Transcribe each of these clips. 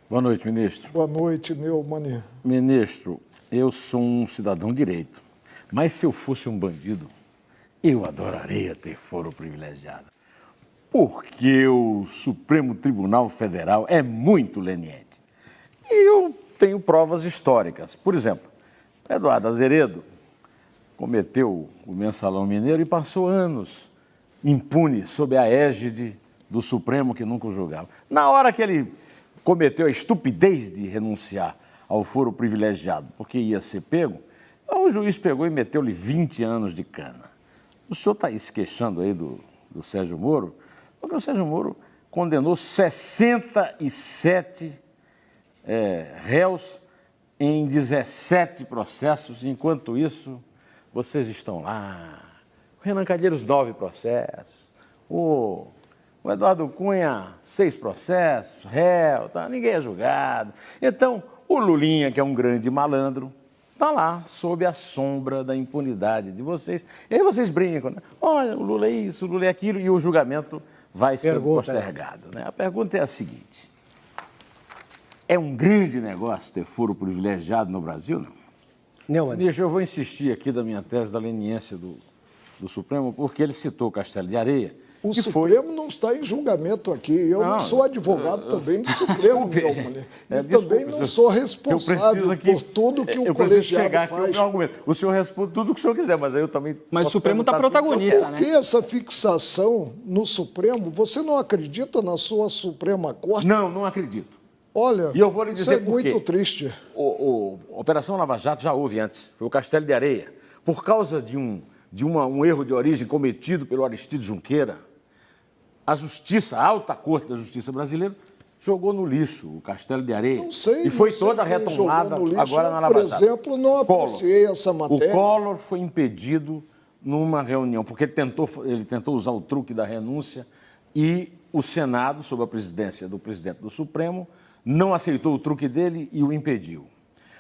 Boa noite, ministro. Boa noite, Neumann. Ministro, eu sou um cidadão direito, mas se eu fosse um bandido, eu adoraria ter foro privilegiado. Porque o Supremo Tribunal Federal é muito leniente. E eu tenho provas históricas. Por exemplo, Eduardo Azeredo cometeu o Mensalão Mineiro e passou anos impune sob a égide do Supremo, que nunca o julgava. Na hora que ele cometeu a estupidez de renunciar ao foro privilegiado, porque ia ser pego, o juiz pegou e meteu-lhe 20 anos de cana. O senhor está aí se queixando aí do Sérgio Moro, porque o Sérgio Moro condenou 67 réus em 17 processos, enquanto isso, vocês estão lá. O Renan Calheiros, 9 processos. O Eduardo Cunha, 6 processos, réu, tá? Ninguém é julgado. Então, o Lulinha, que é um grande malandro, está lá, sob a sombra da impunidade de vocês. E aí vocês brincam, né? Olha, o Lula é isso, o Lula é aquilo, e o julgamento vai ser postergado. Né? A pergunta é a seguinte: é um grande negócio ter foro privilegiado no Brasil, não? Neumann. Deixa, eu vou insistir aqui da minha tese da leniência do Supremo, porque ele citou o Castelo de Areia. O Supremo não está em julgamento aqui. Eu não sou advogado também do Supremo, Neumann. E também não sou responsável por tudo que o colegiado faz. O senhor responde tudo o que o senhor quiser, mas aí eu também... Mas o Supremo está protagonista, né? Por que essa fixação no Supremo? Você não acredita na sua Suprema Corte? Não, não acredito. Olha, e eu vou lhe dizer isso é muito triste. A Operação Lava Jato já houve antes, foi o Castelo de Areia. Por causa de um erro de origem cometido pelo Aristides Junqueira, a Justiça, a Alta Corte da Justiça Brasileira, jogou no lixo o Castelo de Areia. Não sei, e foi toda retomada agora na Lava Jato. Por exemplo, não apreciei essa matéria. O Collor foi impedido numa reunião, porque ele tentou usar o truque da renúncia e o Senado, sob a presidência do presidente do Supremo, não aceitou o truque dele e o impediu.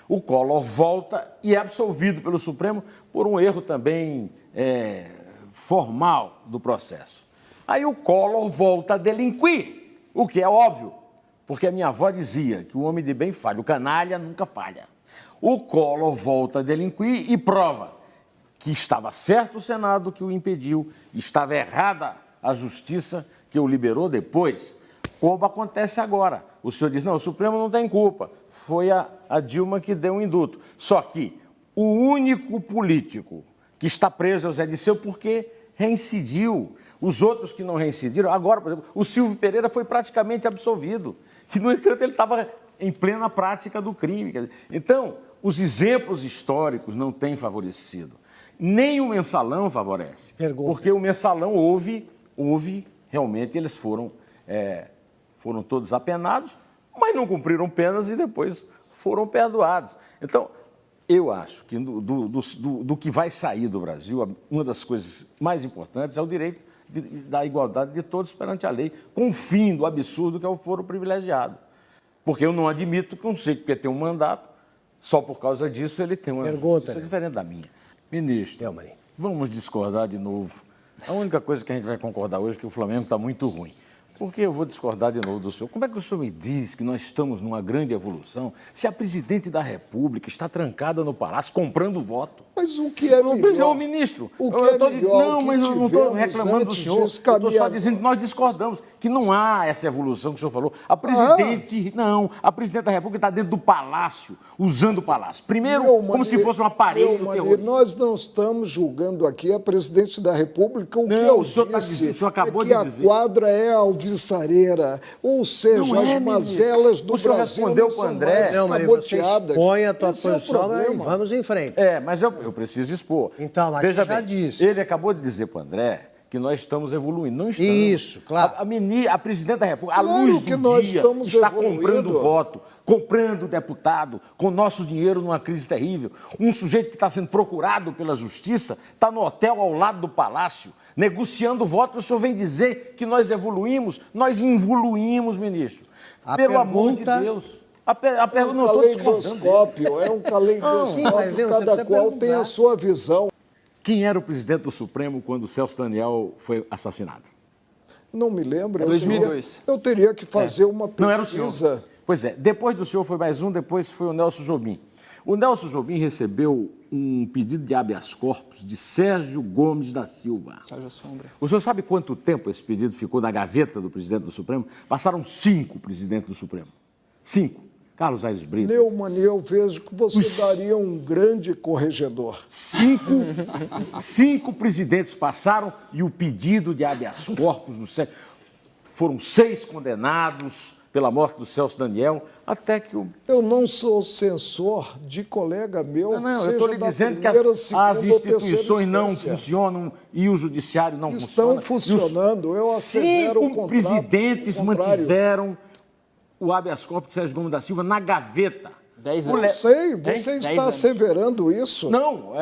O Collor volta e é absolvido pelo Supremo por um erro também formal do processo. Aí o Collor volta a delinquir, o que é óbvio, porque a minha avó dizia que o homem de bem falha, o canalha nunca falha. O Collor volta a delinquir e prova que estava certo o Senado que o impediu, estava errada a Justiça que o liberou depois, como acontece agora. O senhor diz, não, o Supremo não tem culpa, foi a Dilma que deu um induto. Só que o único político que está preso é o Zé Disseu porque reincidiu. Os outros que não reincidiram, agora, por exemplo, o Silvio Pereira foi praticamente absolvido. E, no entanto, ele estava em plena prática do crime. Então, os exemplos históricos não têm favorecido. Nem o Mensalão favorece. Porque o Mensalão houve realmente, eles foram todos apenados, mas não cumpriram penas e depois foram perdoados. Então, eu acho que do que vai sair do Brasil, uma das coisas mais importantes é o direito da igualdade de todos perante a lei, com o fim do absurdo que é o foro privilegiado. Porque eu não admito que um sujeito que tem um mandato, só por causa disso ele tem uma justiça diferente da minha. Ministro, vamos discordar de novo. A única coisa que a gente vai concordar hoje é que o Flamengo está muito ruim. Porque eu vou discordar de novo do senhor. Como é que o senhor me diz que nós estamos numa grande evolução se a presidente da República está trancada no Palácio comprando voto? Mas o que é melhor? Ministro, o que é melhor? Não, mas eu não estou reclamando do senhor. Eu estou só dizendo que nós discordamos, que não há essa evolução que o senhor falou. A presidente, a presidente da República está dentro do Palácio, usando o Palácio. Primeiro, como se fosse um aparelho do terror. Nós não estamos julgando aqui a presidente da República. O que eu disse o senhor acabou de dizer. A quadra é alvissareira, ou seja, as mazelas do Brasil respondeu para o André. Não, Maria, você expõe a tua posição, mas vamos em frente. Mas eu preciso expor. Então, mas veja você já bem, disse. Ele acabou de dizer para o André que nós estamos evoluindo. Não estamos. Isso, claro. A presidente da República, claro, à luz do dia, está evoluindo. comprando voto, comprando deputado, com nosso dinheiro numa crise terrível. Um sujeito que está sendo procurado pela Justiça está no hotel ao lado do Palácio, negociando voto. O senhor vem dizer que nós evoluímos? Nós involuímos, ministro. Pelo amor de Deus. A pergunta não estou discordando. É um caleidoscópio, cada qual tem a sua visão. Quem era o presidente do Supremo quando o Celso Daniel foi assassinado? Não me lembro. 2002. Eu teria que fazer uma pesquisa. Não era o senhor. Pois é, depois do senhor foi mais um, depois foi o Nelson Jobim. O Nelson Jobim recebeu um pedido de habeas corpus de Sérgio Gomes da Silva. Sérgio Sombra. O senhor sabe quanto tempo esse pedido ficou na gaveta do presidente do Supremo? Passaram 5 presidentes do Supremo. 5. Carlos Aires Brito. Neumann, eu vejo que você daria um grande corregedor. 5 presidentes passaram e o pedido de habeas corpus do Sérgio. Foram 6 condenados pela morte do Celso Daniel, até que o... Eu não sou censor de colega meu. Não, eu estou lhe dizendo que as instituições não funcionam e o judiciário não funciona. Estão funcionando, eu assevero o contrário. 5 presidentes mantiveram o habeas corpus de Sérgio Gomes da Silva na gaveta. 10 anos. Não sei, você está asseverando isso? Não,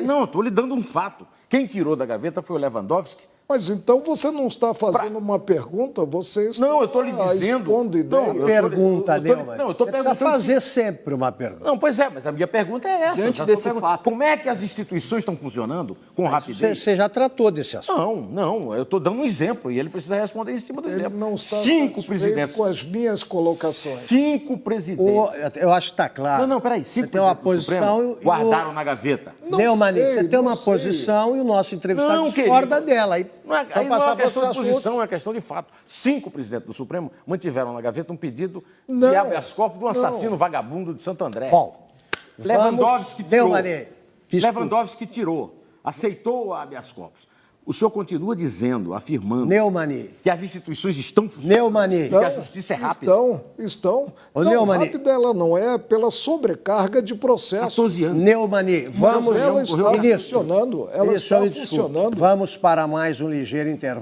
não, estou lhe dando um fato. Quem tirou da gaveta foi o Lewandowski. Mas então você não está fazendo uma pergunta, você está eu estou lhe dizendo. Expondo ideia. Pergunta, Neumann. Não, eu estou perguntando. Fazer sempre uma pergunta. Não, pois é, mas a minha pergunta é essa. Diante desse fato. Como é que as instituições estão funcionando com rapidez? Você já tratou desse assunto. Não, eu estou dando um exemplo e ele precisa responder em cima do exemplo. Ele não está 5 presidentes. Com as minhas colocações. 5 presidentes. Eu acho que está claro. Não, peraí. 5 tem uma posição guardaram na gaveta. Neumann, você tem uma posição e o nosso entrevistado discorda dela. Aí não é questão de posição, é questão de fato. 5 presidentes do Supremo mantiveram na gaveta um pedido de habeas corpus de um assassino vagabundo de Santo André. Bom, Lewandowski tirou. Lewandowski tirou, aceitou o habeas corpus. O senhor continua dizendo, afirmando que as instituições estão funcionando, que a justiça é rápida. Estão. Não, rápida ela não é pela sobrecarga de processo. 14 anos. Neumann, vamos... Ela está funcionando. Ela está funcionando. Vamos para mais um ligeiro intervalo.